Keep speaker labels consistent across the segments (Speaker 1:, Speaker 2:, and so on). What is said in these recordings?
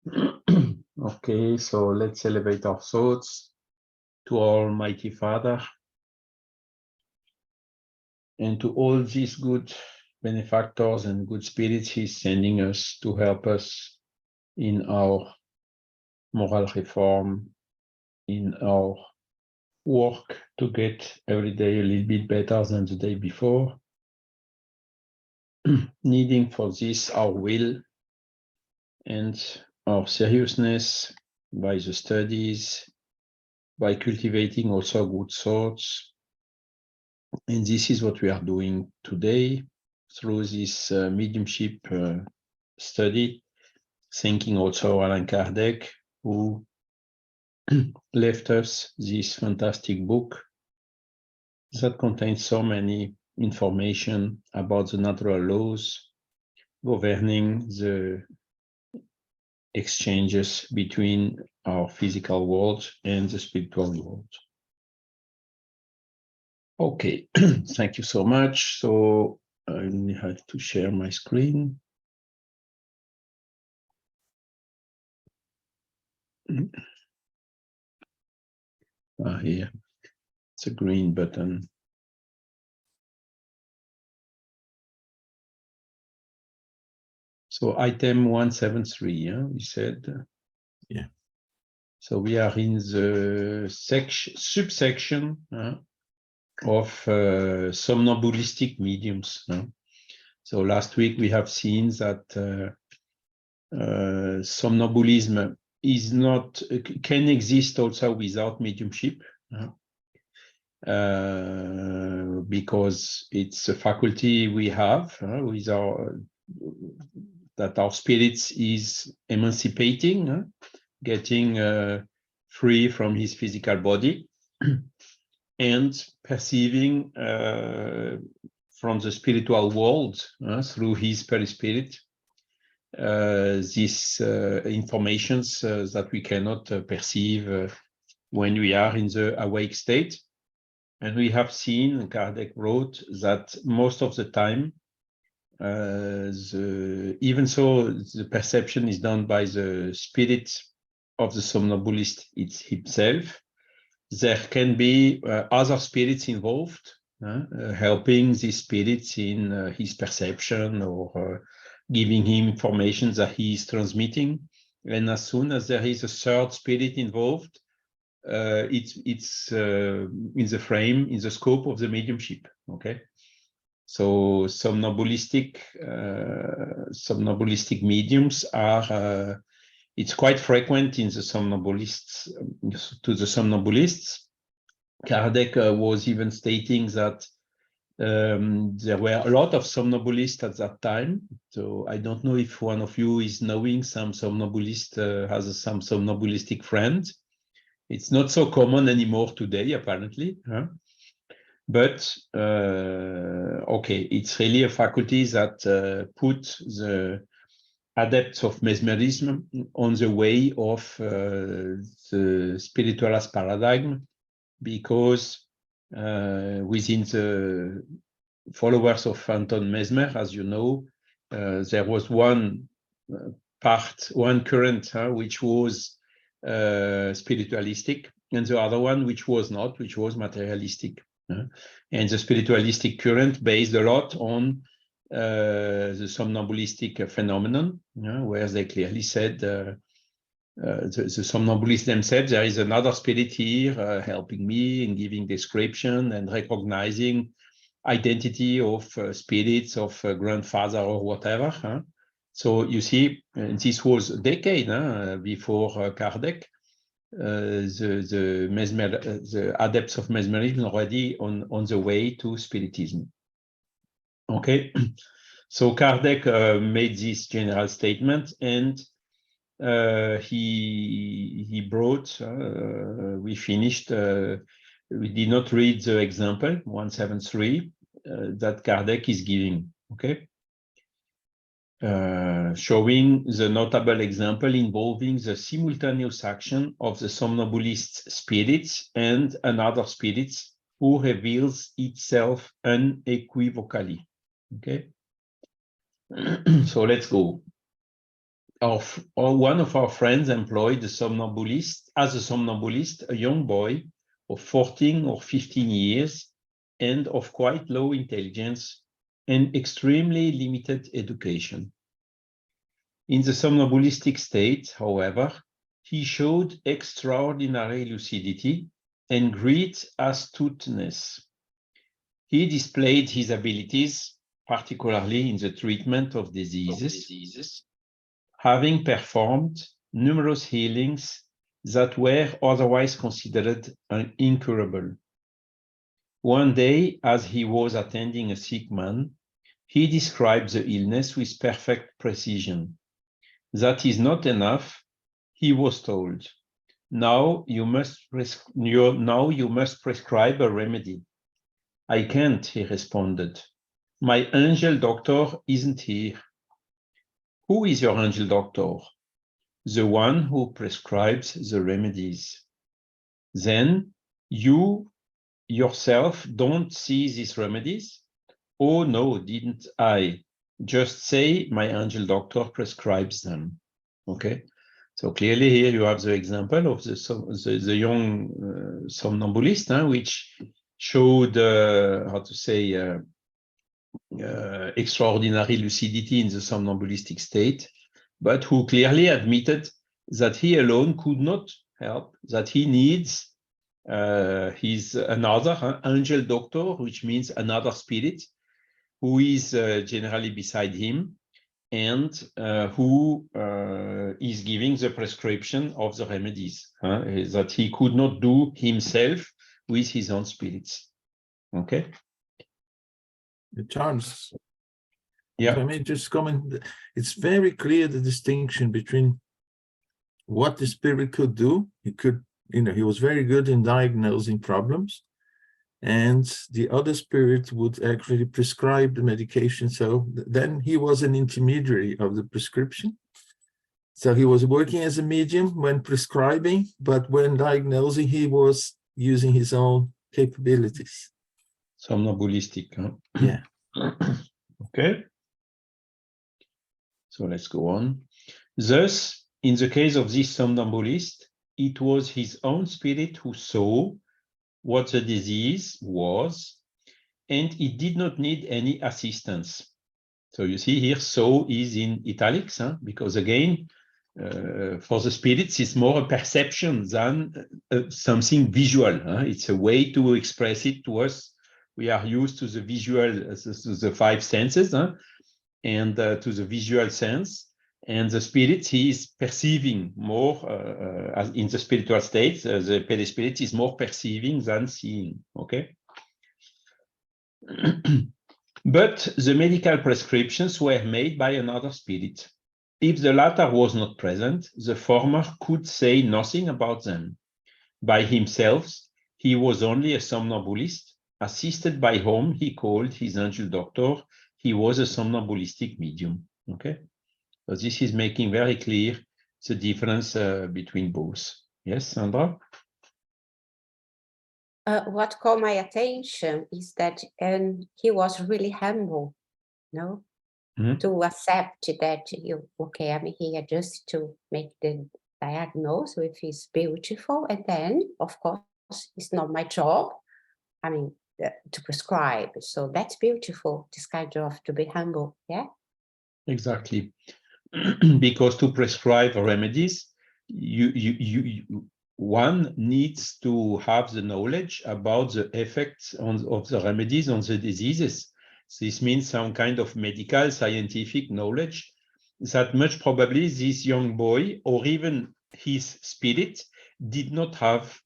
Speaker 1: Okay, so let's elevate our thoughts to Almighty Father and to all these good benefactors and good spirits He's sending us to help us in our moral reform, in our work to get every day a little bit better than the day before, needing for this our will and our seriousness by the studies, by cultivating also good thoughts. And this is what we are doing today through this mediumship study, thanking also Allan Kardec, who left us this fantastic book that contains so many information about the natural laws governing the exchanges between our physical world and the spiritual world. Okay, thank you so much. So I only have to share my screen. Here, it's a green button. So item 173, yeah, we said.
Speaker 2: Yeah.
Speaker 1: So we are in the subsection of somnambulistic mediums. So last week we have seen that somnambulism can exist also without mediumship, because it's a faculty we have with that our spirits is emancipating, getting free from his physical body and perceiving from the spiritual world through his perispirit these informations that we cannot perceive when we are in the awake state. And we have seen, Kardec wrote, that most of the time, even so the perception is done by the spirit of the somnambulist himself, there can be other spirits involved, helping these spirits in his perception or giving him information that he is transmitting. And as soon as there is a third spirit involved, it's in the frame, in the scope of the mediumship. Okay, so somnambulistic mediums are. It's quite frequent in the somnambulists. To the somnambulists, Kardec was even stating that there were a lot of somnambulists at that time. So I don't know if one of you is knowing some somnambulist, has some somnambulistic friend. It's not so common anymore today, apparently. But okay, it's really a faculty that put the adepts of mesmerism on the way of the spiritualist paradigm, because within the followers of Anton Mesmer, as you know, there was one current which was spiritualistic, and the other one which was not, which was materialistic. And the spiritualistic current based a lot on the somnambulistic phenomenon, where they clearly said the somnambulists themselves, there is another spirit here helping me in giving description and recognizing identity of spirits of grandfather or whatever. So you see, this was a decade before Kardec. The adepts of mesmerism already on the way to spiritism. Okay, so Kardec made this general statement, and he brought. We finished. We did not read the example 173 that Kardec is giving. Okay. Showing the notable example involving the simultaneous action of the somnambulist spirits and another spirit who reveals itself unequivocally. Okay, so let's go. one of our friends employed a somnambulist, a young boy of 14 or 15 years and of quite low intelligence and extremely limited education. In the somnambulistic state, however, he showed extraordinary lucidity and great astuteness. He displayed his abilities, particularly in the treatment of diseases, having performed numerous healings that were otherwise considered incurable. One day, as he was attending a sick man, he described the illness with perfect precision. That is not enough, he was told. Now you must prescribe a remedy. I can't, he responded. My angel doctor isn't here. Who is your angel doctor? The one who prescribes the remedies. Then you yourself don't see these remedies? Oh no, didn't I? Just say my angel doctor prescribes them. Okay, so clearly here you have the example of the young somnambulist, which showed how to say extraordinary lucidity in the somnambulistic state, but who clearly admitted that he alone could not help, that he needs his another angel doctor, which means another spirit, who is generally beside him and who is giving the prescription of the remedies that he could not do himself with his own spirits. Okay.
Speaker 2: Charles,
Speaker 1: yeah.
Speaker 2: if I may just comment, it's very clear the distinction between what the spirit could do. He could, he was very good in diagnosing problems, and the other spirit would actually prescribe the medication. So then he was an intermediary of the prescription. So he was working as a medium when prescribing, but when diagnosing, he was using his own capabilities.
Speaker 1: Somnambulistic. Huh?
Speaker 2: Yeah.
Speaker 1: Okay. So let's go on. Thus, in the case of this somnambulist, it was his own spirit who saw what the disease was, and it did not need any assistance. So you see here, so is in italics, because again, for the spirits, it's more a perception than something visual. It's a way to express it to us. We are used to the visual, to the five senses, and to the visual sense. And the spirit, he is perceiving more as in the spiritual state. The perispirit is more perceiving than seeing. Okay. But the medical prescriptions were made by another spirit. If the latter was not present, the former could say nothing about them. By himself, he was only a somnambulist, assisted by whom he called his angel doctor. He was a somnambulistic medium. Okay, so this is making very clear the difference between both. Yes, Sandra?
Speaker 3: What caught my attention is that he was really humble, no? To accept that okay, I'm here just to make the diagnosis, which is beautiful, and then of course it's not my job, I mean, to prescribe. So that's beautiful, this kind of to be humble. Yeah,
Speaker 1: exactly. Because to prescribe remedies, one needs to have the knowledge about the effects of the remedies on the diseases. This means some kind of medical scientific knowledge that much probably this young boy or even his spirit did not have.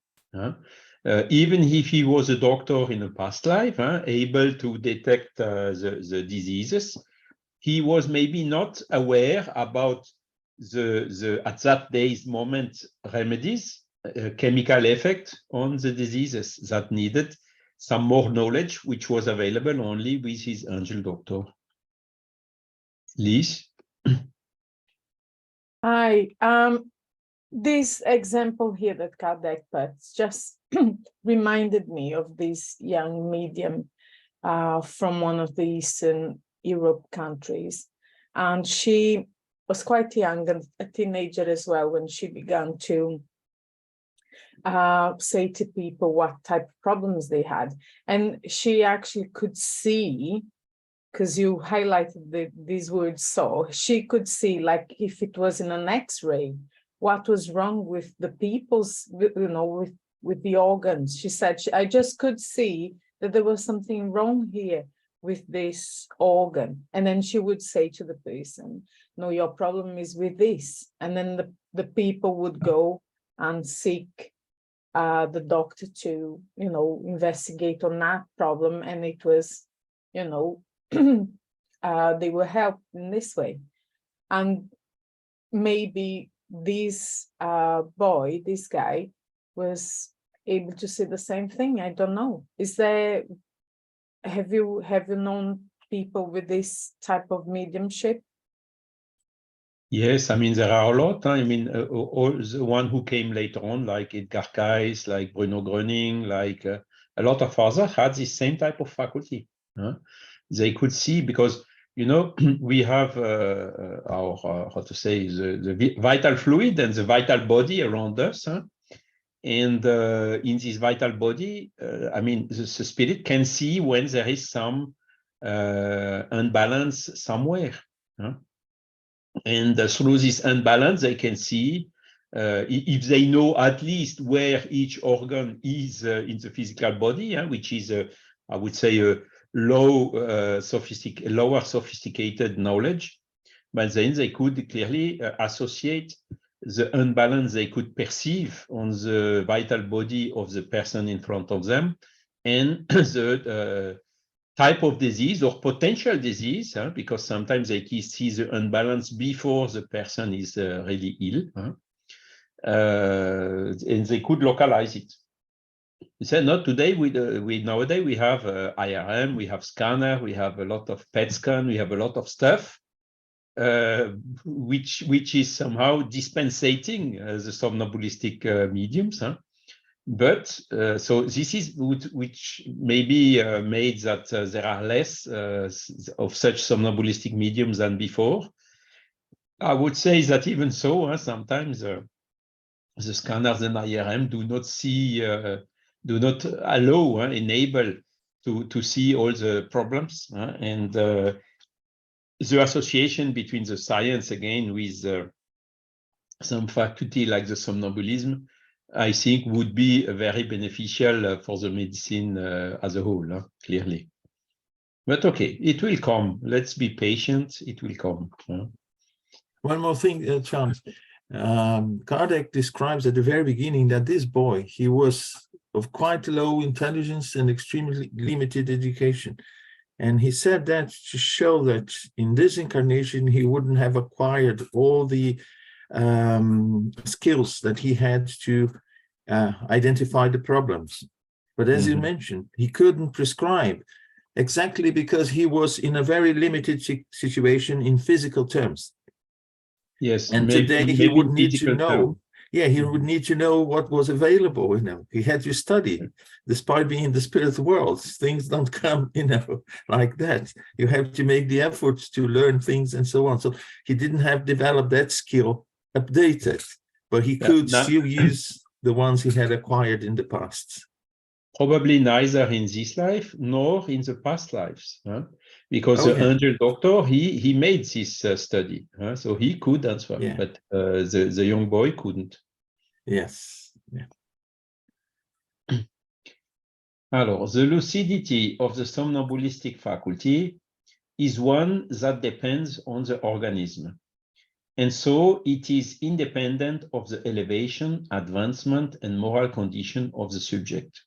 Speaker 1: Even if he was a doctor in a past life, able to detect the diseases, he was maybe not aware about the at that day's moment remedies, chemical effect on the diseases that needed some more knowledge, which was available only with his angel doctor. Liz?
Speaker 4: Hi. This example here that Kardec puts just reminded me of this young medium from one of the Eastern Europe countries. And she was quite young and a teenager as well when she began to say to people what type of problems they had. And she actually could see, because you highlighted these words, so she could see, like if it was in an X-ray, what was wrong with the people's, with the organs. She said, I just could see that there was something wrong here with this organ. And then she would say to the person, no, your problem is with this. And then the people would go and seek the doctor to, investigate on that problem. And it was, they were helped in this way. And maybe this this guy was able to see the same thing. I don't know. Have you known people with this type of mediumship?
Speaker 1: Yes, I mean, there are a lot. I mean, all the one who came later on, like Edgar Cayce, like Bruno Gröning, like a lot of others had the same type of faculty. They could see, because, we have our, how to say, the vital fluid and the vital body around us. And in this vital body, I mean, the spirit can see when there is some unbalance somewhere. And through this unbalance, they can see, if they know at least where each organ is in the physical body, which is, I would say, a lower sophisticated knowledge, but then they could clearly associate the unbalance they could perceive on the vital body of the person in front of them and the type of disease or potential disease, because sometimes they see the unbalance before the person is really ill, and they could localize it. So not today. Nowadays we have IRM, we have scanner, we have a lot of PET scan, we have a lot of stuff, which is somehow dispensating the somnambulistic mediums. But so this is which maybe made that there are less of such somnambulistic mediums than before. I would say that even so, sometimes the scanners and IRM do not allow, enable to see all the problems, and the association between the science again with some faculty like the somnambulism, I think would be very beneficial for the medicine as a whole, clearly. But okay, it will come. Let's be patient. It will come.
Speaker 2: One more thing, Charles. Kardec describes at the very beginning that this boy, he was of quite low intelligence and extremely limited education. And he said that to show that in this incarnation, he wouldn't have acquired all the skills that he had to identify the problems. But as you mentioned, he couldn't prescribe exactly because he was in a very limited situation in physical terms.
Speaker 1: Yes,
Speaker 2: and today he would need to know. Yeah, he would need to know what was available. He had to study, despite being in the spirit world. Things don't come, like that. You have to make the efforts to learn things and so on. So he didn't have developed that skill updated, but he could still use the ones he had acquired in the past.
Speaker 1: Probably neither in this life nor in the past lives, because the angel doctor, he made this study, so he could answer, but the young boy couldn't.
Speaker 2: Yes. Yeah.
Speaker 1: Alors, the lucidity of the somnambulistic faculty is one that depends on the organism. And so it is independent of the elevation, advancement, and moral condition of the subject.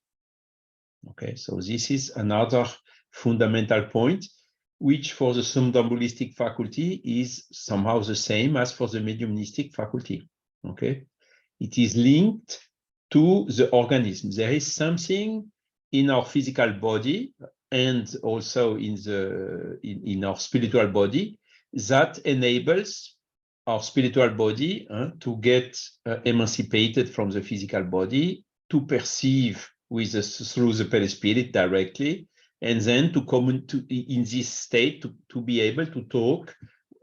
Speaker 1: Okay, so this is another fundamental point, which for the somnambulistic faculty is somehow the same as for the mediumistic faculty. Okay, it is linked to the organism. There is something in our physical body and also in our spiritual body that enables our spiritual body to get emancipated from the physical body, to perceive through the perispirit directly, and then to come in this state to be able to talk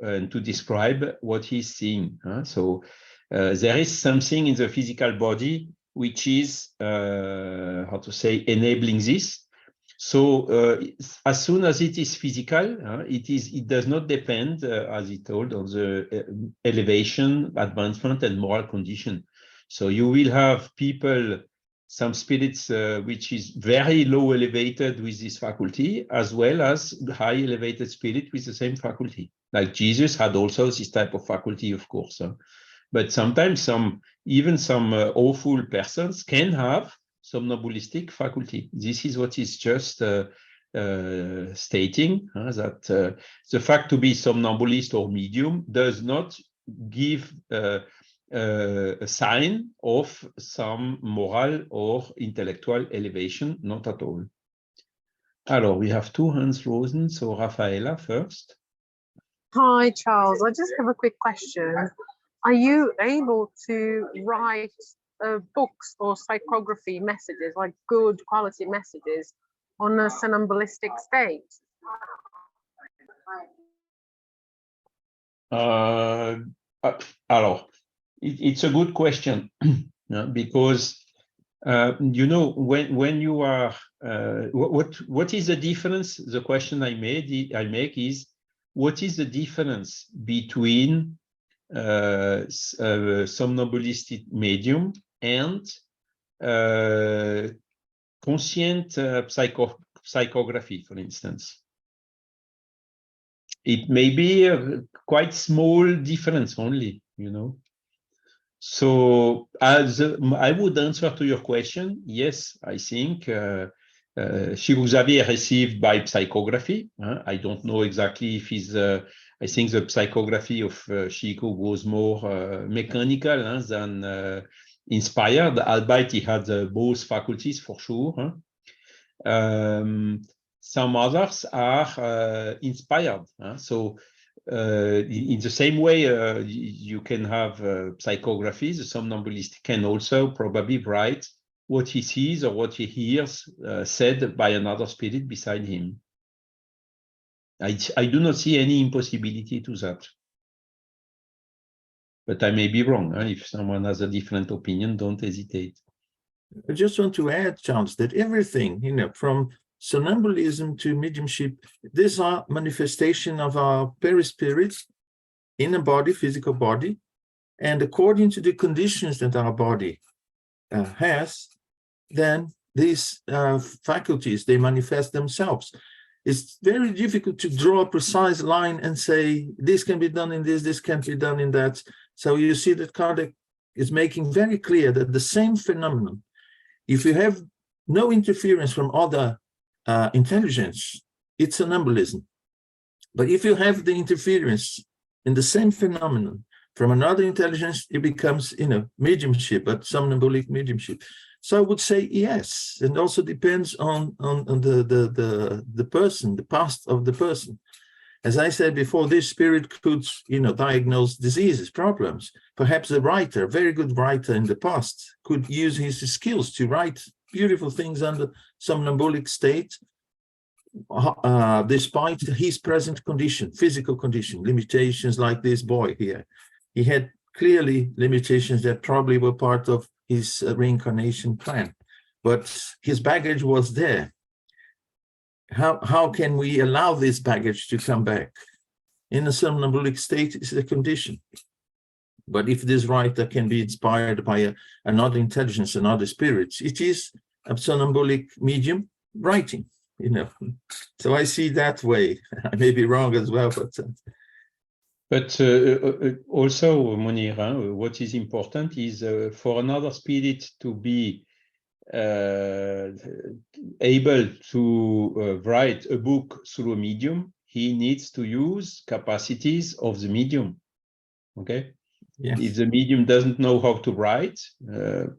Speaker 1: and to describe what he's seeing. So there is something in the physical body which is, how to say, enabling this. So as soon as it is physical, it does not depend, as he told, on the elevation, advancement, and moral condition. So you will have people, some spirits which is very low elevated with this faculty, as well as high elevated spirit with the same faculty. Like Jesus had also this type of faculty, of course. But sometimes even some awful persons can have somnambulistic faculty. This is what is just stating that the fact to be somnambulist or medium does not give a sign of some moral or intellectual elevation, not at all. Alors, we have two hands risen, so Rafaela first.
Speaker 5: Hi, Charles. I just have a quick question. Are you able to write books or psychography messages, like good quality messages, on a somnambulistic state?
Speaker 1: Alors, it's a good question because when you are what is the difference? The question I make is, what is the difference between somnambulistic medium and conscient psychography, for instance? It may be a quite small difference only, So as I would answer to your question, yes, I think Chico Xavier received by psychography. I don't know exactly if he's, I think the psychography of Chico was more mechanical than inspired, albeit he had both faculties for sure. Some others are inspired. So in the same way you can have psychography, the somnambulist can also probably write what he sees or what he hears said by another spirit beside him. I do not see any impossibility to that. But I may be wrong. If someone has a different opinion, don't hesitate.
Speaker 2: I just want to add, Charles, that everything, from somnambulism to mediumship, these are manifestation of our perispirits in a body, physical body, and according to the conditions that our body has, then these faculties, they manifest themselves. It's very difficult to draw a precise line and say, this can be done in this can't be done in that. So you see that Kardec is making very clear that the same phenomenon, if you have no interference from other intelligence, it's somnambulism. But if you have the interference in the same phenomenon from another intelligence, it becomes, mediumship, but somnambulic mediumship. So I would say yes, and also depends on the person, the past of the person. As I said before, this spirit could, diagnose diseases, problems. Perhaps a writer, a very good writer in the past, could use his skills to write beautiful things under somnambulic state, despite his present condition, physical condition, limitations like this boy here. He had clearly limitations that probably were part of his reincarnation plan, but his baggage was there. How can we allow this baggage to come back? In a somnambulic state is a condition. But if this writer can be inspired by another intelligence, another spirits, it is a somnambulic medium writing, So I see that way. I may be wrong as well, but
Speaker 1: also, Monir, what is important is for another spirit to be able to write a book through a medium, he needs to use capacities of the medium. Okay? Yes. If the medium doesn't know how to write,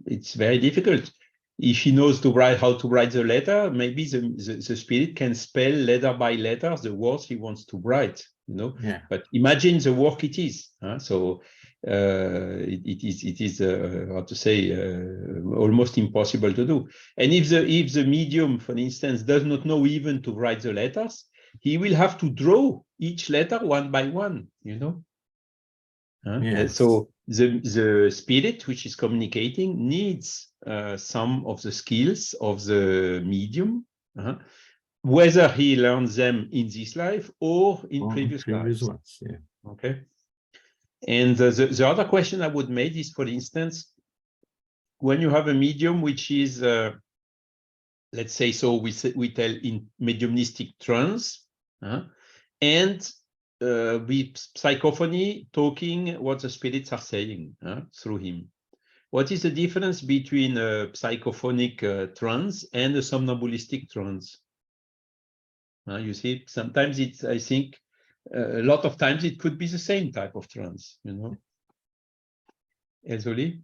Speaker 1: it's very difficult. If he knows how to write the letter, maybe the spirit can spell letter by letter the words he wants to write.
Speaker 2: Yeah.
Speaker 1: But imagine the work it is. So it is how to say almost impossible to do. And if the medium, for instance, does not know even to write the letters, he will have to draw each letter one by one, you know.
Speaker 2: Yes.
Speaker 1: So the spirit which is communicating needs some of the skills of the medium, whether he learns them in this life or in
Speaker 2: Or
Speaker 1: previous lives.
Speaker 2: ones, yeah.
Speaker 1: Okay. And the other question I would make is, for instance, when you have a medium which is, let's say, so we tell in mediumistic trance, and with psychophony talking what the spirits are saying through him. What is the difference between a psychophonic trance and a somnambulistic trance? You see, sometimes it's, I think, a lot of times it could be the same type of trance, you know. Ezoli?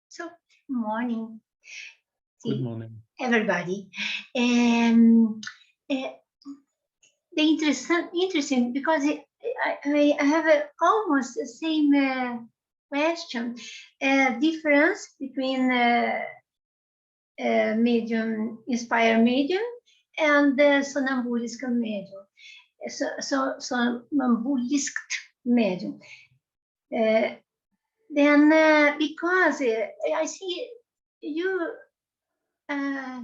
Speaker 6: So, morning.
Speaker 1: Good morning.
Speaker 6: Everybody. The interesting because I have almost the same question. Difference between medium, inspired medium, and somnambulist medium. So somnambulist medium. Then because I see you, I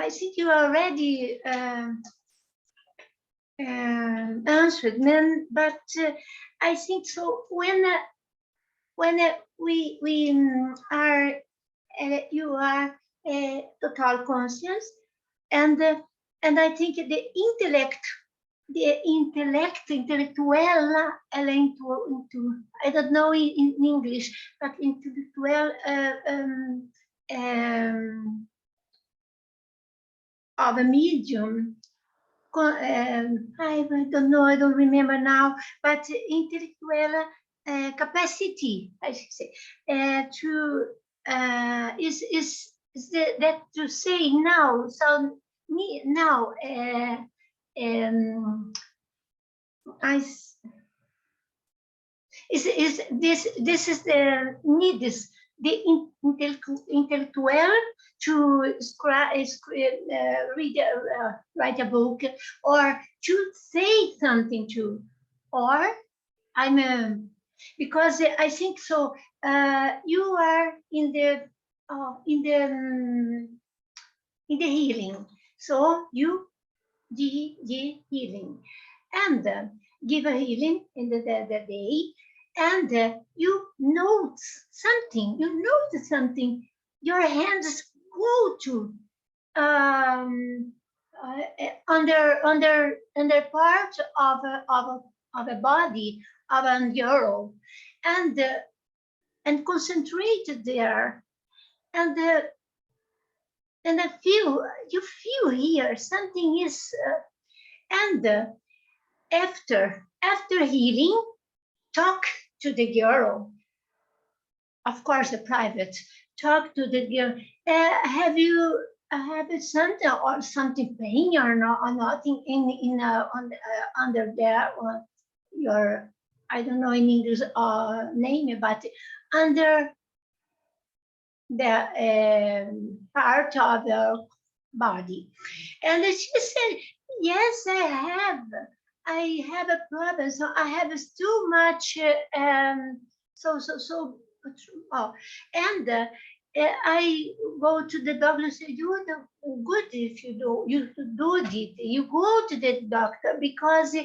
Speaker 6: think you already answered, man. But I think so when we are you are total conscious, and I think the intellect. The intellectual, I don't know in English, but intellectual of a medium. I don't know, I don't remember now, but intellectual capacity, I should say, to is that to say now. So me now. This is the need is the intellectual to read write a book or to say something to, or I'm because I think so. You are in the healing, so you the healing, and give a healing in the day, and you note something. Your hands go to under part of a body of a girl, and concentrated there, and I feel you feel here something is, and after healing, talk to the girl. Of course, the private talk to the girl. Have you something or something pain or not, or nothing in under there, or your, I don't know in English name, but under the part of the body. And she said, yes, I have a problem. So I have too much, and I go to the doctor and say, you do good if you do it. You go to the doctor because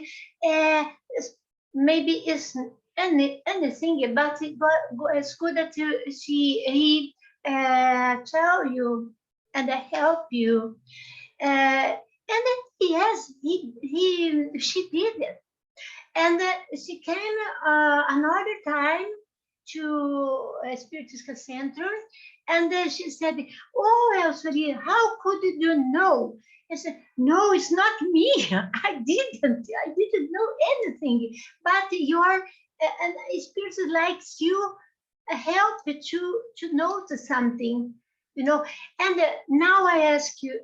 Speaker 6: maybe it's anything, but it's good that he tell you and help you, and yes, she did it, and she came another time to a spiritual center, and she said, "Oh, Elsie, how could you know?" I said, "No, it's not me. I didn't know anything, but your and spirit likes you." Help to notice something, you know. And now I ask you,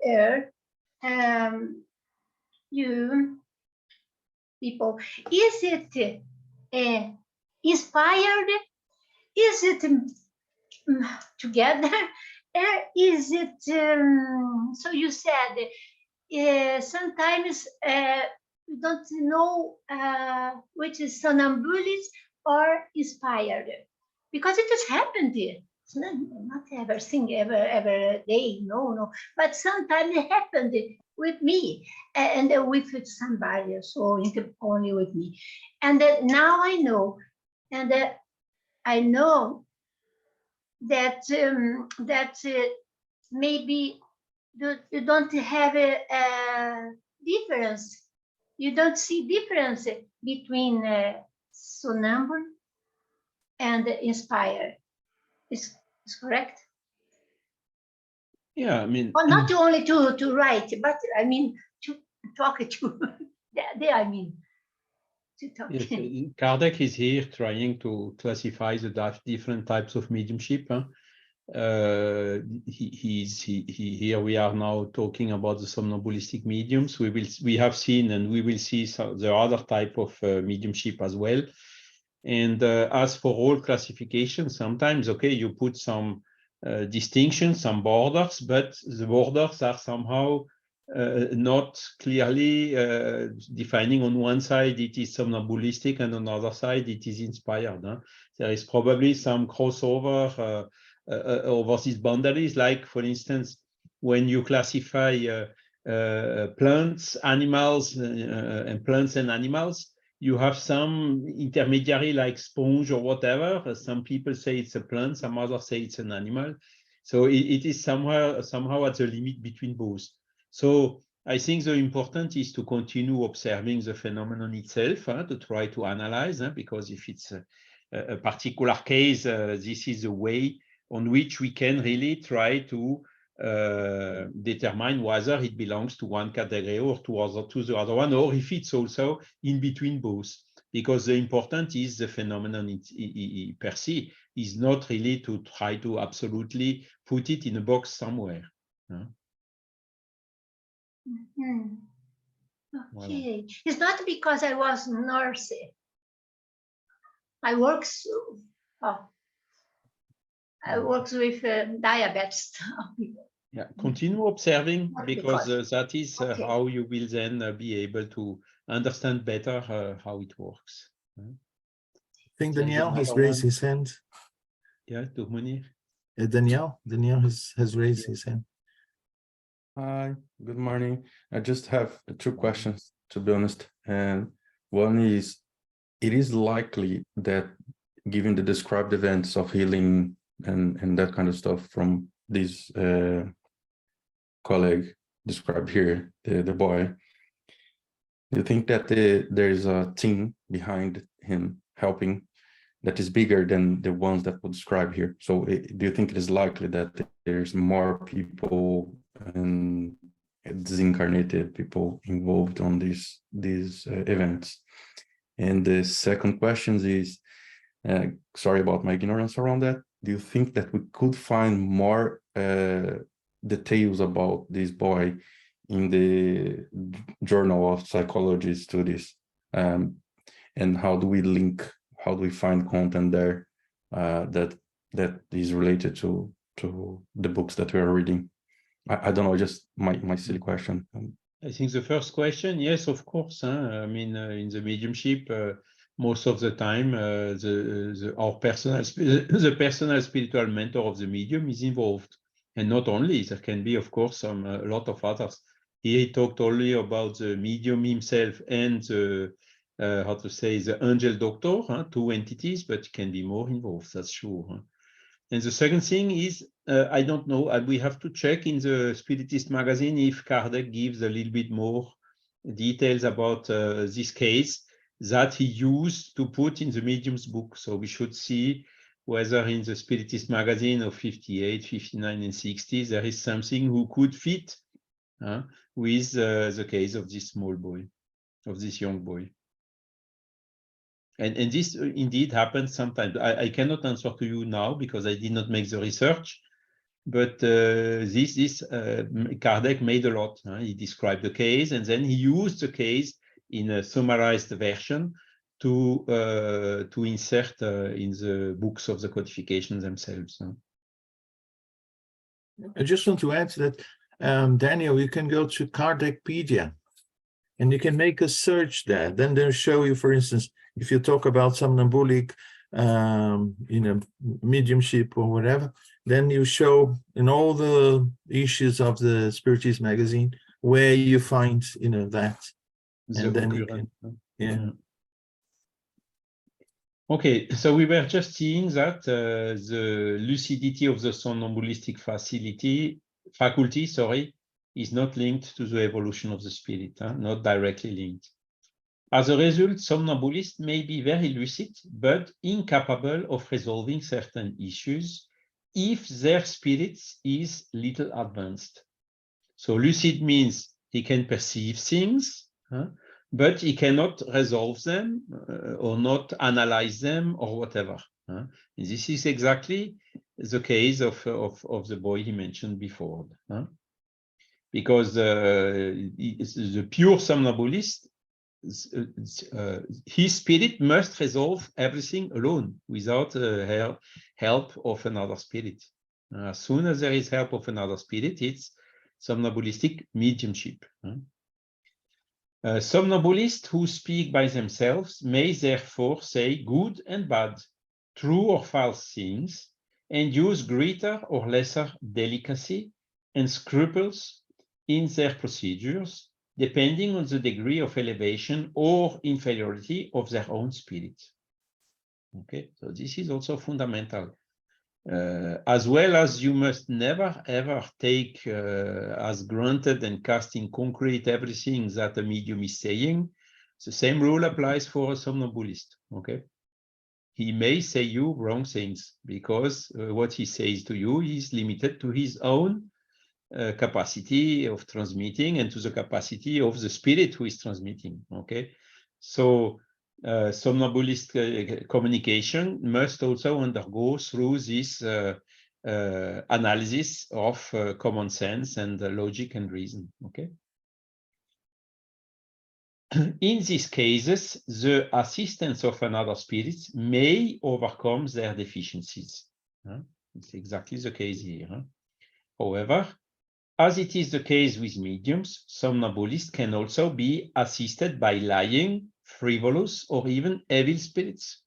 Speaker 6: you people, is it inspired? Is it together? is it, so you said, sometimes you don't know which is somnambulist or inspired, because it has happened here. It's not everything every day, no. But sometimes it happened with me and with somebody else, or only with me. And now I know, and I know that maybe you don't have a difference. You don't see difference between somnambule and inspired. Is correct?
Speaker 1: Yeah, I mean,
Speaker 6: Well, not only to write, but I mean to talk to. There, I mean to talk.
Speaker 1: yes, Kardec is here trying to classify the different types of mediumship. Huh? Here we are now talking about the somnambulistic mediums. We have seen and we will see the other type of mediumship as well. And as for all classifications, sometimes, okay, you put some distinctions, some borders, but the borders are somehow not clearly defining. On one side it is somnambulistic and on the other side it is inspired. Huh? There is probably some crossover over these boundaries, like for instance, when you classify plants, animals, and plants and animals, you have some intermediary like sponge or whatever. Some people say it's a plant, some others say it's an animal. So it is somehow at the limit between both. So I think the important is to continue observing the phenomenon itself, to try to analyze, because if it's a particular case, this is a way on which we can really try to determine whether it belongs to one category or to the other one, or if it's also in between both. Because the important is the phenomenon per se, is not really to try to absolutely put it in a box somewhere.
Speaker 6: Mm-hmm. Okay,
Speaker 1: Voilà.
Speaker 6: it's not because I was nurse. I work with diabetes people.
Speaker 1: Yeah, continue observing, because that is
Speaker 6: Okay.
Speaker 1: how you will then be able to understand better how it works.
Speaker 2: I think
Speaker 1: There is
Speaker 2: Danielle has
Speaker 1: another
Speaker 2: raised
Speaker 1: one.
Speaker 2: his hand.
Speaker 1: Yeah, Tourmonir.
Speaker 2: Danielle has raised his hand.
Speaker 7: Hi, good morning. I just have two questions, to be honest. And one is, it is likely that given the described events of healing and that kind of stuff from this colleague described here, the boy, do you think that there is a team behind him helping that is bigger than the ones that were described here? So do you think it is likely that there's more people and disincarnated people involved on these events? And the second question is, sorry about my ignorance around that, do you think that we could find more details about this boy in the Journal of Psychology Studies? And how do we find content there that is related to the books that we are reading? I don't know, just my silly question.
Speaker 1: I think the first question, yes, of course. I mean, in the mediumship, most of the time, our the personal spiritual mentor of the medium is involved, and not only. There can be, of course, a lot of others. Here he talked only about the medium himself and the how to say, the angel doctor, two entities, but it can be more involved. That's sure. And the second thing is, I don't know, we have to check in the Spiritist magazine if Kardec gives a little bit more details about this case that he used to put in the medium's book. So we should see whether in the Spiritist magazine of 58, 59, and 60, there is something who could fit with the case of this small boy, of this young boy. And this indeed happens sometimes. I cannot answer to you now because I did not make the research, but this Kardec made a lot. He described the case, and then he used the case in a summarized version to insert in the books of the codification themselves.
Speaker 2: I just want to add to that, Daniel, you can go to Kardecpedia and you can make a search there. Then they'll show you, for instance, if you talk about somnambulic, mediumship or whatever, then you show in all the issues of the Spiritist magazine where you find, that. And then you can, yeah.
Speaker 1: Okay, so we were just seeing that the lucidity of the somnambulistic faculty, is not linked to the evolution of the spirit, not directly linked. As a result, somnambulists may be very lucid, but incapable of resolving certain issues if their spirit is little advanced. So lucid means he can perceive things, but he cannot resolve them or not analyze them or whatever. This is exactly the case of the boy he mentioned before. Because the pure somnambulist, his spirit must resolve everything alone without help of another spirit. As soon as there is help of another spirit, it's somnambulistic mediumship. Somnambulists who speak by themselves may therefore say good and bad, true or false things, and use greater or lesser delicacy and scruples in their procedures, depending on the degree of elevation or inferiority of their own spirit. Okay, so this is also fundamental. As well as you must never ever take as granted and cast in concrete everything that a medium is saying, the same rule applies for a somnambulist. Okay, he may say you wrong things because what he says to you is limited to his own capacity of transmitting and to the capacity of the spirit who is transmitting. Okay, so somnambulist communication must also undergo through this analysis of common sense and logic and reason. Okay. In these cases, the assistance of another spirit may overcome their deficiencies. It's exactly the case here. However, as it is the case with mediums, somnambulists can also be assisted by lying, frivolous, or even evil spirits.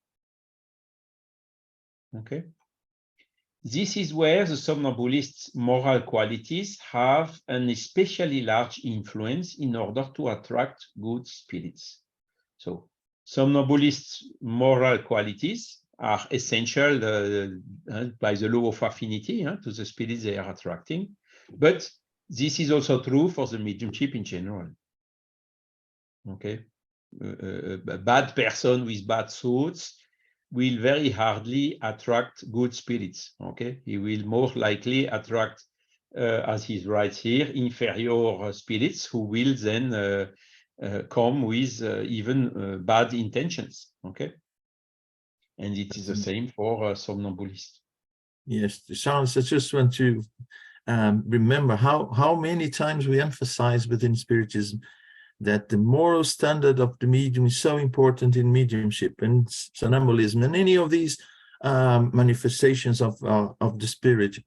Speaker 1: Okay. This is where the somnambulist's moral qualities have an especially large influence in order to attract good spirits. So, somnambulists' moral qualities are essential by the law of affinity to the spirits they are attracting, but this is also true for the mediumship in general. Okay, a bad person with bad thoughts will very hardly attract good spirits. Okay, he will more likely attract, as he writes here, inferior spirits who will then come with even bad intentions. Okay, and it is the same for somnambulists.
Speaker 2: Yes, Charles, I just want to remember how many times we emphasize within Spiritism that the moral standard of the medium is so important in mediumship and somnambulism and any of these manifestations of the spirit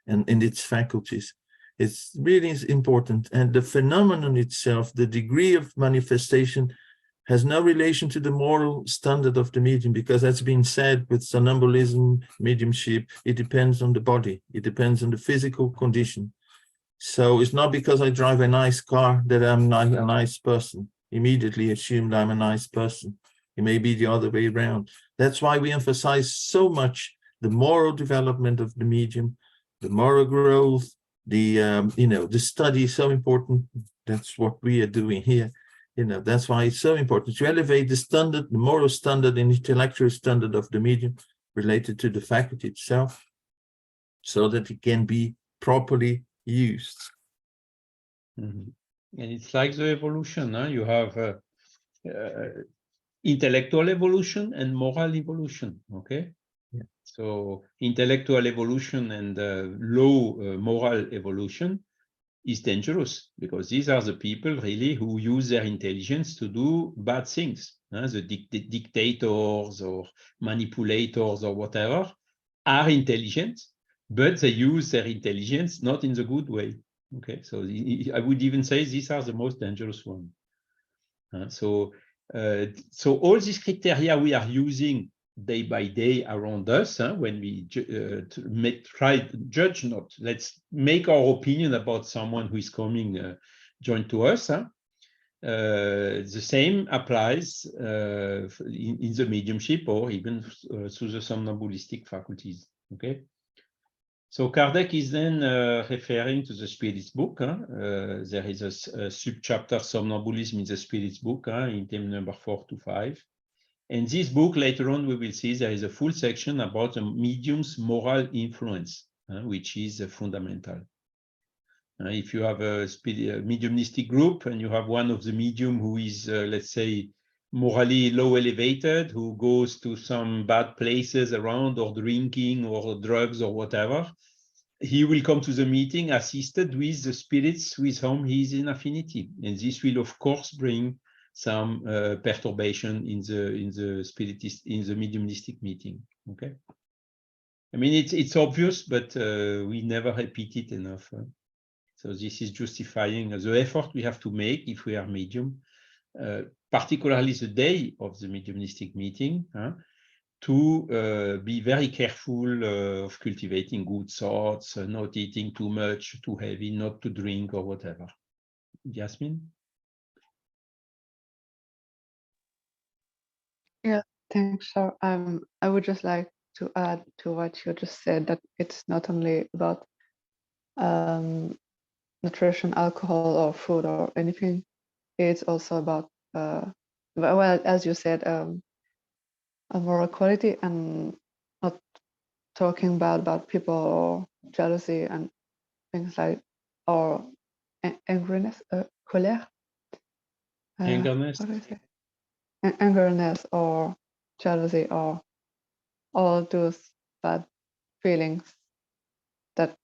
Speaker 2: and its faculties. It's really important, and the phenomenon itself, the degree of manifestation, has no relation to the moral standard of the medium, because that's been said with somnambulism, mediumship, it depends on the body, it depends on the physical condition. So it's not because I drive a nice car that I'm not a nice person, immediately assumed I'm a nice person. It may be the other way around. That's why we emphasize so much the moral development of the medium, the moral growth, the study is so important. That's what we are doing here. That's why it's so important to elevate the standard, the moral standard and intellectual standard of the medium related to the faculty itself, so that it can be properly used.
Speaker 1: And it's like the evolution. You have intellectual evolution and moral evolution. Okay.
Speaker 2: Yeah.
Speaker 1: So intellectual evolution and low moral evolution is dangerous, because these are the people really who use their intelligence to do bad things. The dictators or manipulators or whatever are intelligent, but they use their intelligence not in the good way. Okay, so I would even say these are the most dangerous ones. So all these criteria we are using day by day around us, when we try to judge, not let's make our opinion about someone who is coming join to us. The same applies in the mediumship or even through the somnambulistic faculties. Okay. So Kardec is then referring to the Spirit's book. There is a sub-chapter Somnambulism in the Spirit's book, in theme number 4 to 5. And this book, later on, we will see there is a full section about the medium's moral influence, which is fundamental. If you have a mediumistic group and you have one of the medium who is, let's say, morally low elevated, who goes to some bad places around or drinking or drugs or whatever, he will come to the meeting assisted with the spirits with whom he is in affinity. And this will, of course, bring some perturbation in the mediumistic meeting. Okay. I mean, it's obvious, but we never repeat it enough. So this is justifying the effort we have to make if we are medium, particularly the day of the mediumistic meeting, to be very careful of cultivating good thoughts, not eating too much, too heavy, not to drink or whatever. Jasmine?
Speaker 8: Yeah, thanks. So I would just like to add to what you just said, that it's not only about nutrition, alcohol, or food, or anything. It's also about, well, as you said, a moral quality, and not talking bad about people or jealousy and things like, or angriness, colère.
Speaker 1: Angerness.
Speaker 8: What do I say? Angerness or jealousy or all those bad feelings that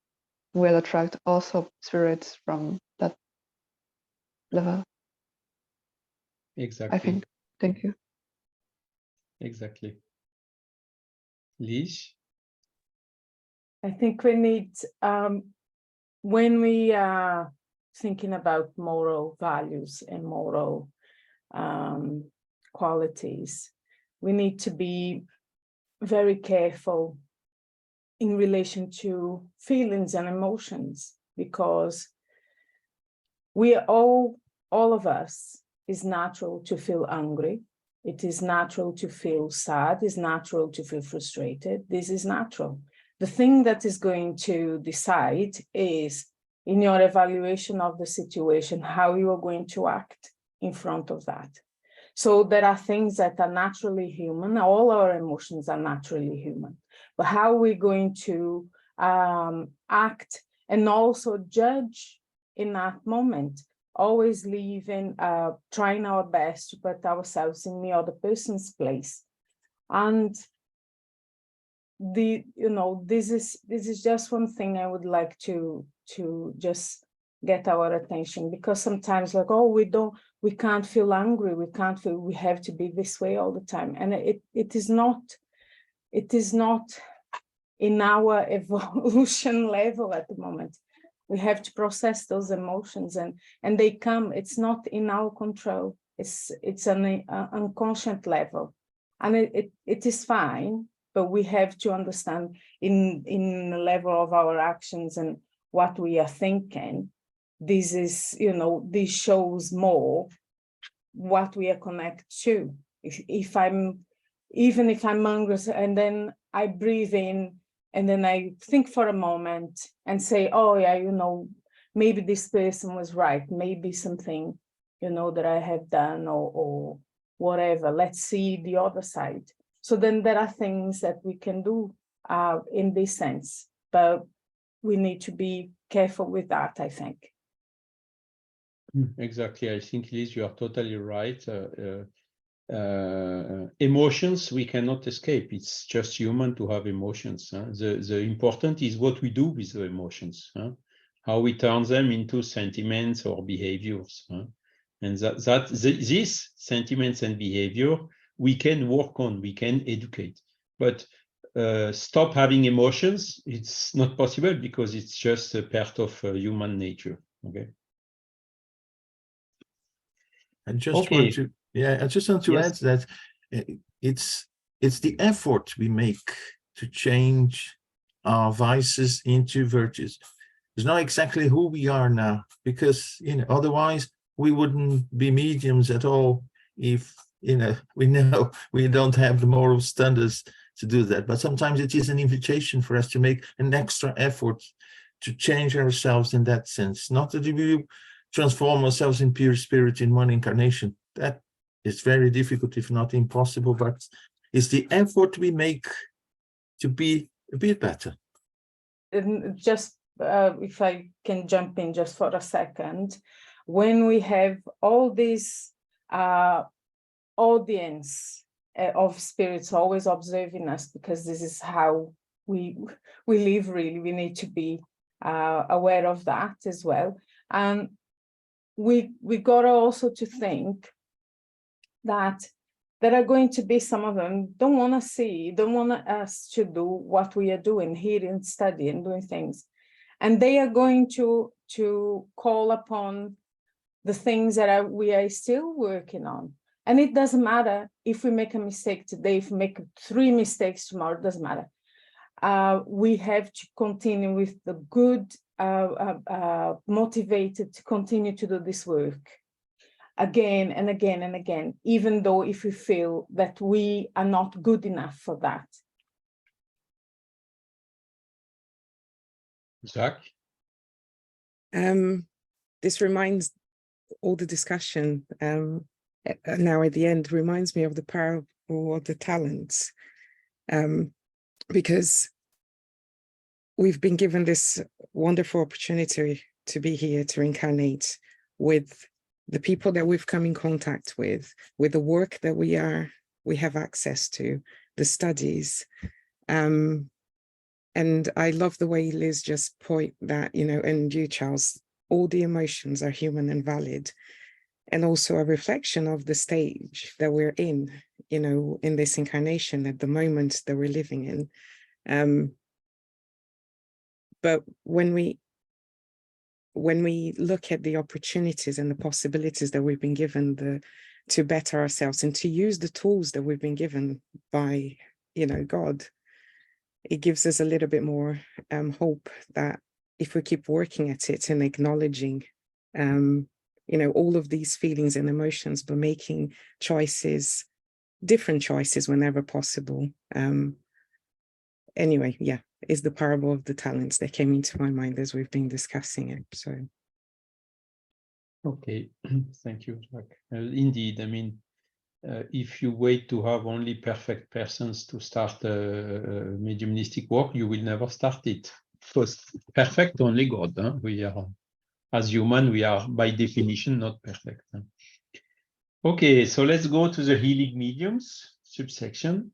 Speaker 8: will attract also spirits from that level.
Speaker 1: Exactly.
Speaker 8: I think. Thank you.
Speaker 1: Exactly. Lish?
Speaker 4: I think we need, when we are thinking about moral values and moral qualities, we need to be very careful in relation to feelings and emotions, because we are all of us, is natural to feel angry. It is natural to feel sad. It's natural to feel frustrated. This is natural. The thing that is going to decide is, in your evaluation of the situation, how you are going to act in front of that. So there are things that are naturally human. All our emotions are naturally human. But how we're going to act and also judge in that moment, always leaving, trying our best to put ourselves in the other person's place. And this is just one thing I would like to just get our attention, because sometimes, like, oh, we can't feel angry, we have to be this way all the time, and it is not in our evolution level at the moment. We have to process those emotions, and they come. It's not in our control. It's an unconscious level, and it is fine. But we have to understand in the level of our actions and what we are thinking. This is, this shows more what we are connected to. Even if I'm hungry, and then I breathe in, and then I think for a moment and say, oh yeah, maybe this person was right, maybe something, that I have done or whatever. Let's see the other side. So then there are things that we can do in this sense, but we need to be careful with that, I think.
Speaker 1: Exactly. I think, Liz, you are totally right. Emotions we cannot escape. It's just human to have emotions. The important is what we do with the emotions, how we turn them into sentiments or behaviors. And these sentiments and behavior we can work on, we can educate. But stop having emotions. It's not possible because it's just a part of human nature. Okay.
Speaker 2: I just want to, I just want to add that it's the effort we make to change our vices into virtues. It's not exactly who we are now, because, you know, otherwise we wouldn't be mediums at all if, you know we don't have the moral standards to do that. But sometimes it is an invitation for us to make an extra effort to change ourselves in that sense, not that we transform ourselves in pure spirit in one incarnation. That is very difficult, if not impossible, but it's the effort we make to be a bit better.
Speaker 4: And just if I can jump in just for a second, when we have all this audience of spirits always observing us, because this is how we live, really, we need to be aware of that as well. And we got also to think that there are going to be some of them don't want us to do what we are doing here and study and doing things, and they are going to call upon the things that we are still working on. And it doesn't matter if we make a mistake today, if we make 3 mistakes tomorrow, it doesn't matter. We have to continue with the good, motivated to continue to do this work again and again and again, even though if we feel that we are not good enough for that.
Speaker 1: Jacques?
Speaker 9: This reminds all the discussion now at the end reminds me of the parable of the talents, because we've been given this wonderful opportunity to be here to incarnate with the people that we've come in contact with the work that we have access to, the studies. And I love the way Liz just point that, you know, and you, Charles, all the emotions are human and valid, and also a reflection of the stage that we're in, you know, in this incarnation at the moment that we're living in. But when we look at the opportunities and the possibilities that we've been given to better ourselves and to use the tools that we've been given by, you know, God, it gives us a little bit more hope that if we keep working at it and acknowledging, you know, all of these feelings and emotions, but making choices, different choices whenever possible. Anyway, yeah, is the parable of the talents that came into my mind as we've been discussing it. So.
Speaker 1: Okay, thank you, Jacques. Indeed, I mean, if you wait to have only perfect persons to start mediumistic work, you will never start it. Because perfect only God. Huh? We are, as human, we are by definition not perfect. Huh? Okay, so let's go to the healing mediums subsection.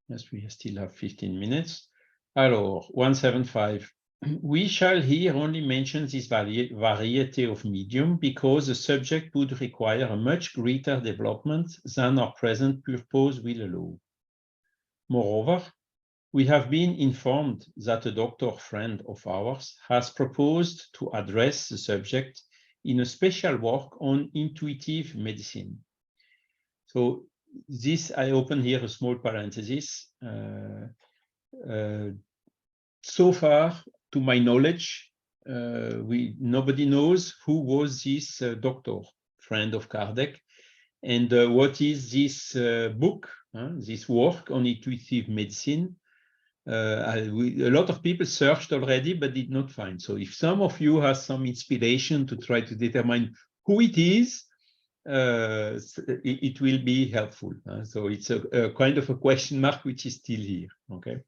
Speaker 1: Yes, we still have 15 minutes. Alors, 175. We shall here only mention this variety of medium because the subject would require a much greater development than our present purpose will allow. Moreover, we have been informed that a doctor friend of ours has proposed to address the subject in a special work on intuitive medicine. So this, I open here a small parenthesis. So far, to my knowledge, nobody knows who was this doctor, friend of Kardec, and what is this book, this work on intuitive medicine. A lot of people searched already, but did not find. So if some of you have some inspiration to try to determine who it is, it will be helpful. So it's a kind of a question mark which is still here. Okay.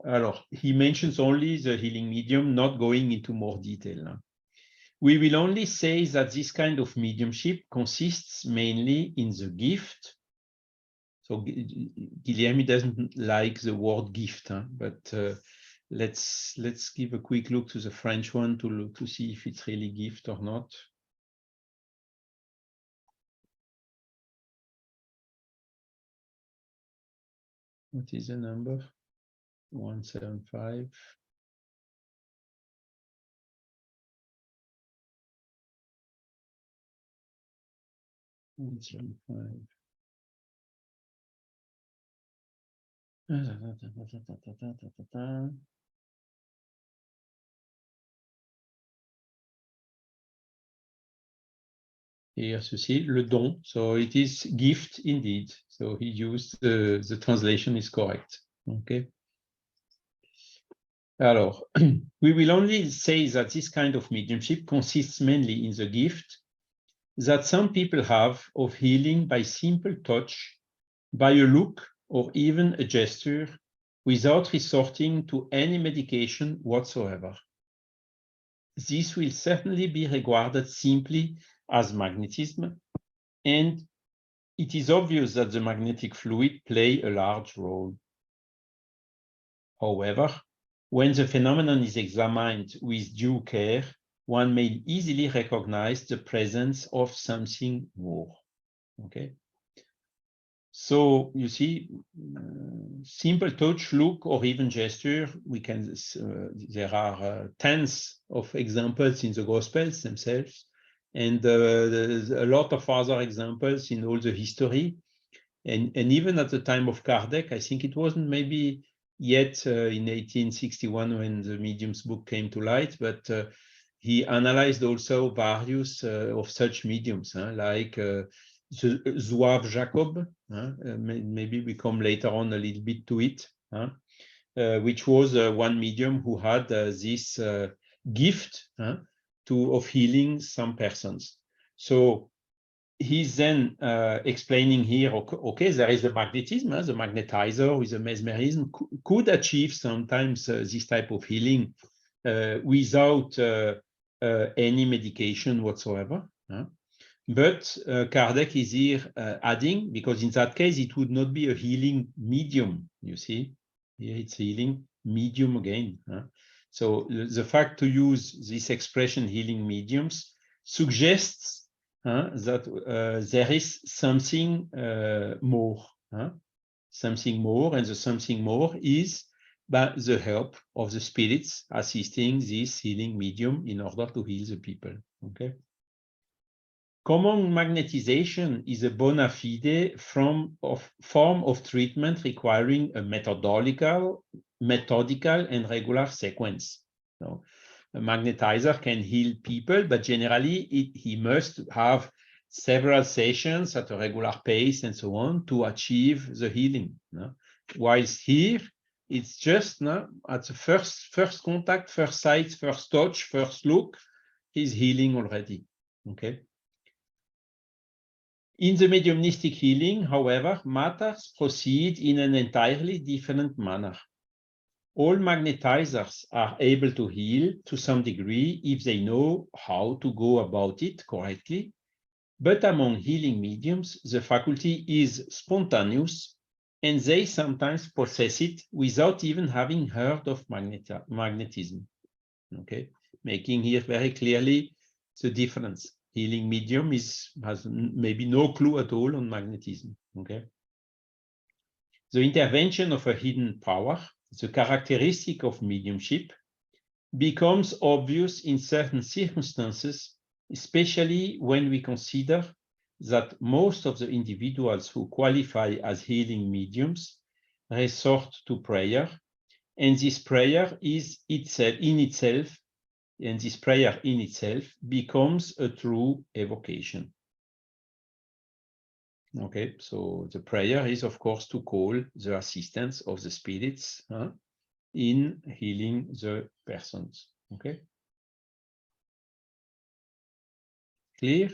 Speaker 1: Alors, he mentions only the healing medium, not going into more detail. We will only say that this kind of mediumship consists mainly in the gift. So Guilherme doesn't like the word gift, but let's give a quick look to the French one to see if it's really gift or not. What is the number? 175. Here, you see, le don. So it is gift indeed. So he used the translation is correct. Okay. Alors, we will only say that this kind of mediumship consists mainly in the gift that some people have of healing by simple touch, by a look, or even a gesture, without resorting to any medication whatsoever. This will certainly be regarded simply as magnetism, and it is obvious that the magnetic fluid play a large role. However, when the phenomenon is examined with due care, one may easily recognize the presence of something more. Okay. So you see, simple touch, look, or even gesture, we can, there are tens of examples in the Gospels themselves, and there's a lot of other examples in all the history. And even at the time of Kardec, I think it wasn't maybe yet in 1861 when the Medium's book came to light, but he analyzed also various of such mediums, like the Zouave Jacob, maybe we come later on a little bit to it, which was one medium who had this gift of healing some persons. So he's then explaining here, okay, there is the magnetism, the magnetizer with the mesmerism could achieve sometimes this type of healing without any medication whatsoever. But Kardec is here adding, because in that case, it would not be a healing medium, you see. Here it's healing medium again. So the fact to use this expression healing mediums suggests that there is something more, something more, and the something more is the help of the spirits assisting this healing medium in order to heal the people. Okay. Common magnetization is a bona fide form of treatment requiring a methodical and regular sequence. So, a magnetizer can heal people, but generally he must have several sessions at a regular pace and so on to achieve the healing. Whilst here, it's just at the first contact, first sight, first touch, first look, he's healing already. Okay. In the mediumistic healing, however, matters proceed in an entirely different manner. All magnetizers are able to heal to some degree if they know how to go about it correctly, but among healing mediums, the faculty is spontaneous, and they sometimes possess it without even having heard of magnetism. Okay, making here very clearly the difference. Healing medium has maybe no clue at all on magnetism. Okay. The intervention of a hidden power, the characteristic of mediumship, becomes obvious in certain circumstances, especially when we consider that most of the individuals who qualify as healing mediums resort to prayer, and this prayer is in itself becomes a true evocation. Okay, so the prayer is, of course, to call the assistance of the spirits in healing the persons. Okay, clear?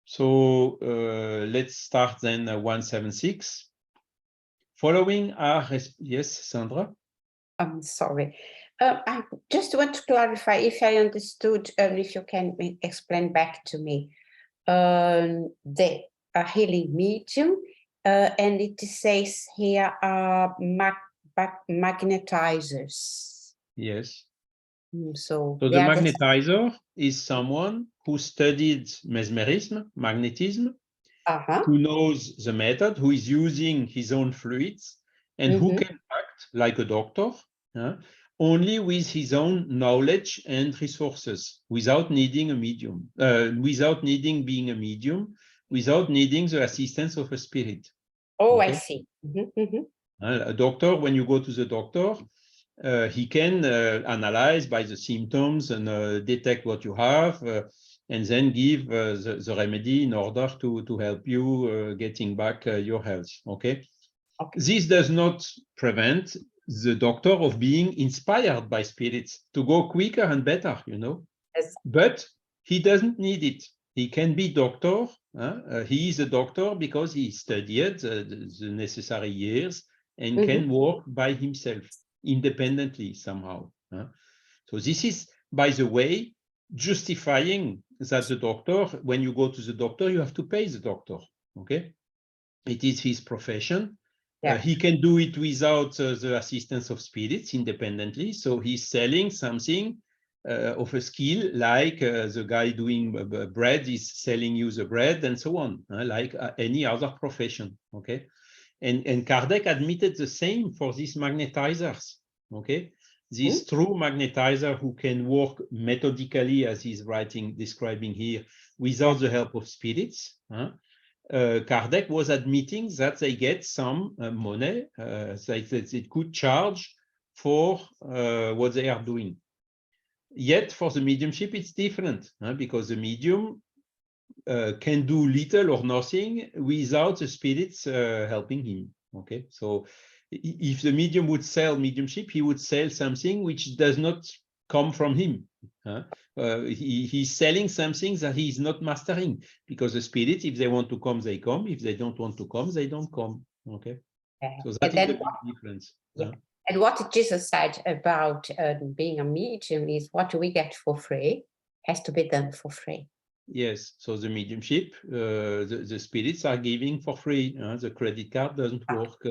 Speaker 1: So let's start then 176. Following are, yes, Sandra?
Speaker 3: I'm sorry. I just want to clarify if I understood, and if you can explain back to me, the healing medium, and it says here magnetizers.
Speaker 1: Yes.
Speaker 3: So
Speaker 1: the magnetizer is someone who studied mesmerism, magnetism, who knows the method, who is using his own fluids, and who can act like a doctor, only with his own knowledge and resources, without needing a medium, without needing being a medium, without needing the assistance of a spirit.
Speaker 3: Oh,
Speaker 1: Okay?
Speaker 3: I see.
Speaker 1: A doctor, when you go to the doctor, he can analyze by the symptoms and detect what you have, and then give the remedy in order to help you getting back your health. Okay? This does not prevent the doctor of being inspired by spirits to go quicker and better, you know.
Speaker 3: Yes.
Speaker 1: But he doesn't need it. He can be doctor. He is a doctor because he studied the necessary years and can work by himself independently somehow. So this is, by the way, justifying that the doctor, when you go to the doctor, you have to pay the doctor. Okay, it is his profession. He can do it without the assistance of spirits independently. So he's selling something of a skill, like the guy doing bread is selling you the bread and so on, like any other profession. Okay, and Kardec admitted the same for these magnetizers. Okay, this true magnetizer who can work methodically, as he's describing here, without the help of spirits. Kardec was admitting that they get some money, that they could charge for what they are doing. Yet for the mediumship, it's different, because the medium can do little or nothing without the spirits helping him. Okay, so if the medium would sell mediumship, he would sell something which does not come from him. He's selling something that he's not mastering, because the spirits, if they want to come, they come. If they don't want to come, they don't come. Okay, so that is the big difference.
Speaker 3: And what Jesus said about being a medium is what we get for free has to be done for free.
Speaker 1: Yes, so the mediumship, the spirits are giving for free. The credit card doesn't work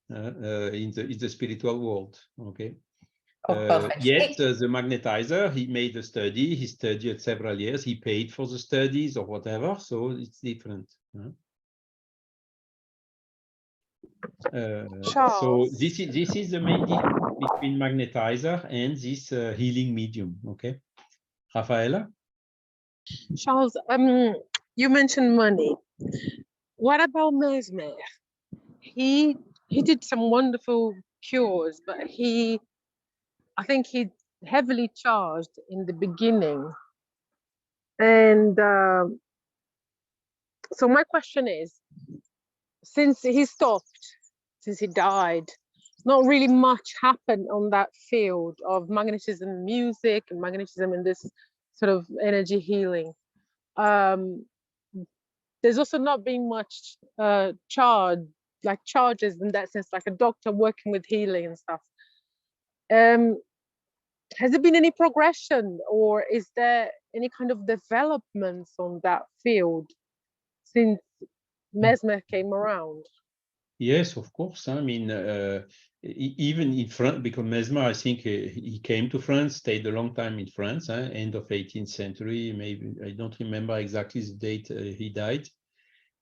Speaker 1: in the spiritual world. Okay. Yet the magnetizer, he made a study, he studied several years, he paid for the studies or whatever, so it's different. So this is the main difference between magnetizer and this healing medium. Okay, Rafaela?
Speaker 5: Charles, you mentioned money. What about Mesmer? He did some wonderful cures, but I think he heavily charged in the beginning. And so my question is, since he stopped, since he died, not really much happened on that field of magnetism music and magnetism and this sort of energy healing. There's also not been much charges in that sense, like a doctor working with healing and stuff. Has there been any progression, or is there any kind of developments on that field since Mesmer came around?
Speaker 1: Yes, of course. I mean, even in France, because Mesmer, I think he came to France, stayed a long time in France, end of 18th century, maybe, I don't remember exactly the date he died.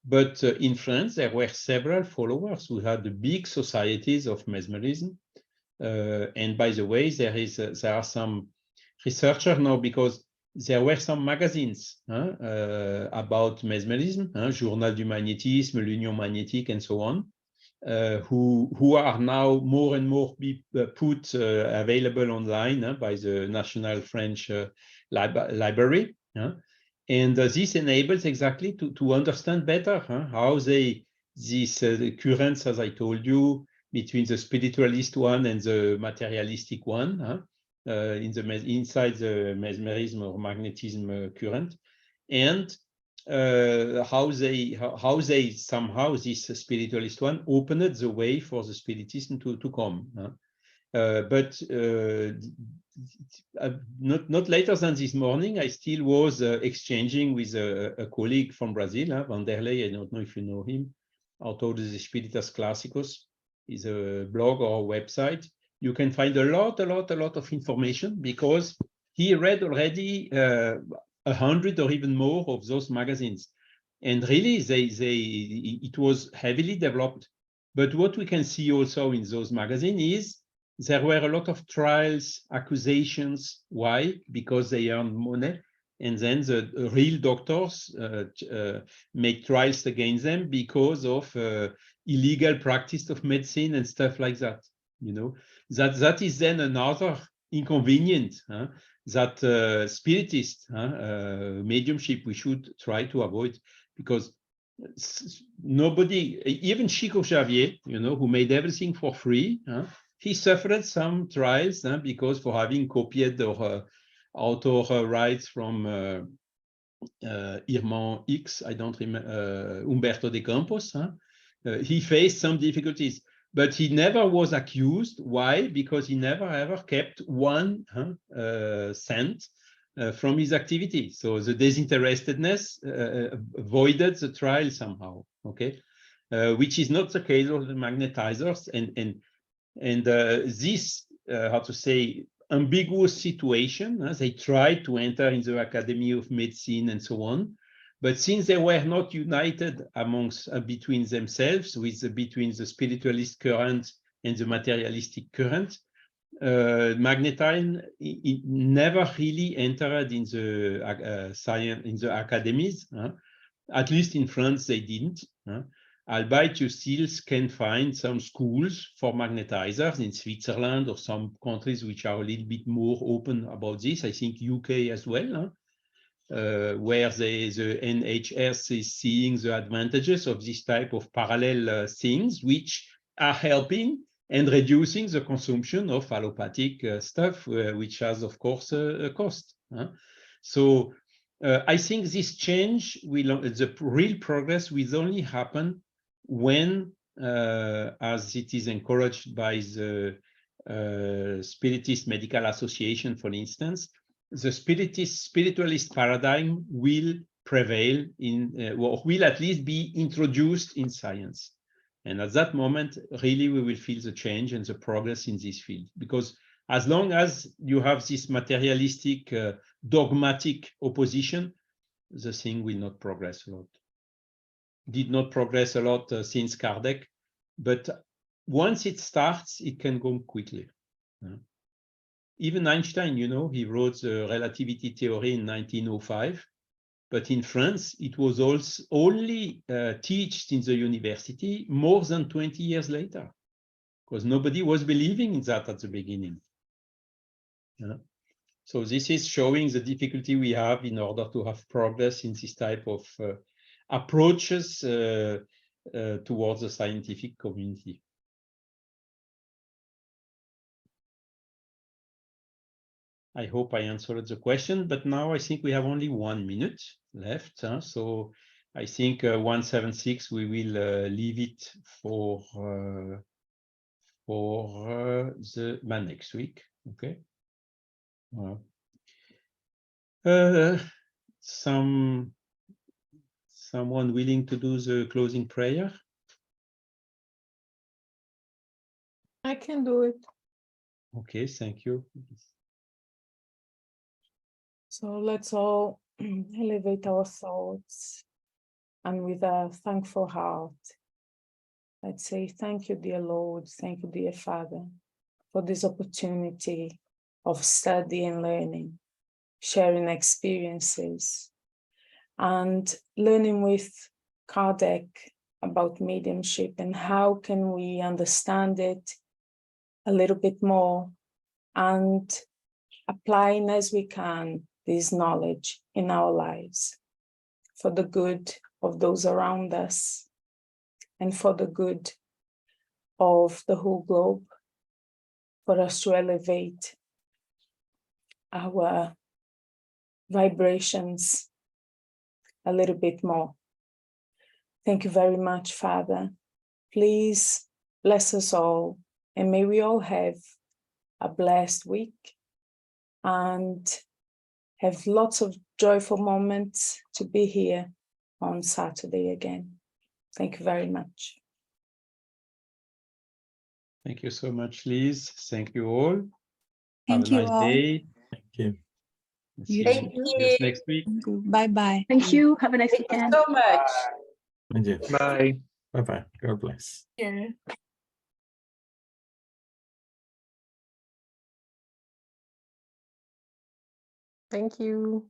Speaker 1: But in France, there were several followers who had the big societies of mesmerism. And by the way, there are some researchers now, because there were some magazines about mesmerism, Journal du Magnétisme, l'Union Magnétique, and so on, who are now more and more put available online by the National French Library. And this enables exactly to understand better how these currents, as I told you, between the spiritualist one and the materialistic one, inside the mesmerism or magnetism current, and how they somehow, this spiritualist one, opened the way for the spiritism to come. But not later than this morning, I still was exchanging with a colleague from Brazil, Vanderlei. I don't know if you know him. Autor dos Espíritas Clássicos is a blog or a website. You can find a lot of information, because he read already 100 or even more of those magazines. And really, it was heavily developed. But what we can see also in those magazines is there were a lot of trials, accusations. Why? Because they earned money. And then the real doctors make trials against them because of illegal practice of medicine and stuff like that. You know, that is then another inconvenient that spiritist mediumship we should try to avoid, because nobody, even Chico Xavier, you know, who made everything for free, he suffered some trials because for having copied or author rights from Irmão X, I don't remember, Humberto de Campos. He faced some difficulties, but he never was accused. Why? Because he never ever kept 1 cent from his activity. So the disinterestedness avoided the trial somehow, okay? Which is not the case of the magnetizers. And this, how to say, ambiguous situation, they tried to enter in the Academy of Medicine and so on. But since they were not united amongst between themselves, between the spiritualist current and the materialistic current, magnetism never really entered in the science, in the academies. At least in France, they didn't. Albeit you still can find some schools for magnetizers in Switzerland or some countries which are a little bit more open about this. I think UK as well, where the NHS is seeing the advantages of this type of parallel things, which are helping and reducing the consumption of allopathic stuff, which has, of course, a cost. So I think this change, the real progress will only happen when, as it is encouraged by the Spiritist Medical Association, for instance, the spiritualist paradigm will prevail in, or will at least be introduced in science. And at that moment, really, we will feel the change and the progress in this field. Because as long as you have this materialistic, dogmatic opposition, the thing will not progress a lot. Did not progress a lot since Kardec, but once it starts, it can go quickly. Even Einstein, you know, he wrote the relativity theory in 1905, but in France, it was also only taught in the university more than 20 years later, because nobody was believing in that at the beginning. So this is showing the difficulty we have in order to have progress in this type of approaches towards the scientific community. I hope I answered the question, but now I think we have only 1 minute left. So I think 176, we will leave it for the next week. Okay. Someone willing to do the closing prayer?
Speaker 4: I can do it.
Speaker 1: Okay, thank you.
Speaker 4: So let's all elevate our thoughts, and with a thankful heart, let's say, thank you, dear Lord, thank you, dear Father, for this opportunity of study and learning, sharing experiences, and learning with Kardec about mediumship and how can we understand it a little bit more and applying as we can this knowledge in our lives for the good of those around us and for the good of the whole globe, for us to elevate our vibrations a little bit more. Thank you very much, Father. Please bless us all, and may we all have a blessed week and have lots of joyful moments to be here on Saturday again. Thank you very much.
Speaker 1: Thank you so much, Liz. Thank you all.
Speaker 10: Thank
Speaker 1: Have a
Speaker 10: you
Speaker 1: nice
Speaker 10: all.
Speaker 1: day.
Speaker 2: Thank you.
Speaker 1: See
Speaker 3: Thank
Speaker 1: you
Speaker 3: you.
Speaker 1: next week.
Speaker 10: Bye-bye.
Speaker 11: Thank you. Have a nice
Speaker 3: Thank you
Speaker 11: weekend.
Speaker 3: so much.
Speaker 2: And you.
Speaker 12: Bye.
Speaker 2: Bye-bye. God bless.
Speaker 11: Yeah.
Speaker 5: Thank you.